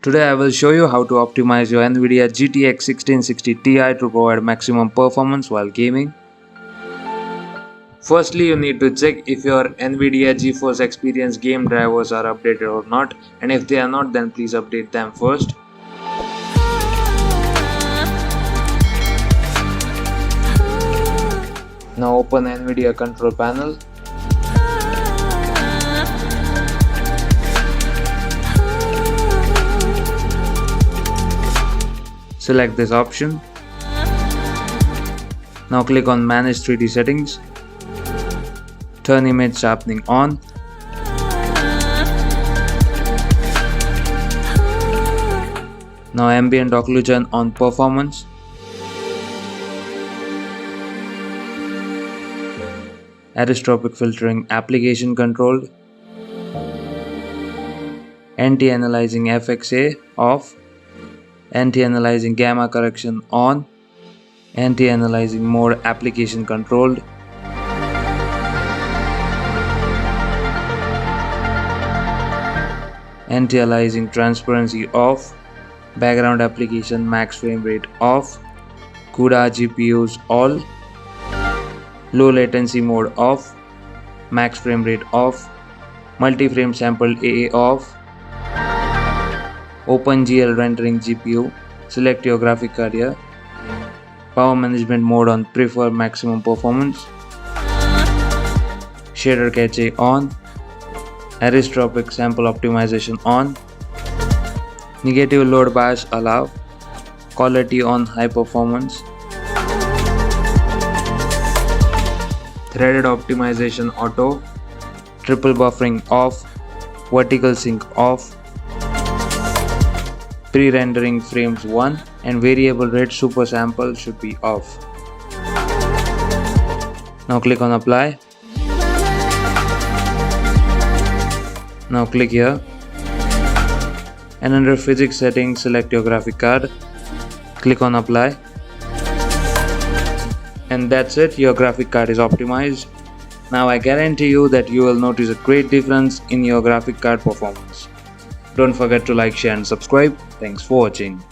Today I will show you how to optimize your Nvidia GTX 1660 Ti to provide maximum performance while gaming. Firstly, you need to check if your Nvidia GeForce Experience game drivers are updated or not, and if they are not, then please update them first. Now open Nvidia control panel. Select this option. Now click on Manage 3D Settings. Turn image sharpening on. Now ambient occlusion on performance. Anisotropic filtering application controlled. Anti-analyzing FXA off. Anti-analyzing gamma correction on. Anti-analyzing mode application controlled. Anti-aliasing transparency off. Background application max frame rate off. CUDA GPUs all. Low latency mode off. Max frame rate off. Multi-frame sampled AA off. OpenGL rendering GPU. Select your graphic card here. Power management mode on prefer maximum performance. Shader cache on. Anisotropic sample optimization on. Negative load bias allow. Quality on high performance. Threaded optimization auto. Triple buffering off. Vertical sync off. Pre-rendering frames 1 and variable rate super sample should be off. Now click on apply. Now click here and under physics settings select your graphic card. Click on apply. And that's it, your graphic card is optimized. Now I guarantee you that you will notice a great difference in your graphic card performance. Don't forget to like, share and subscribe. Thanks for watching.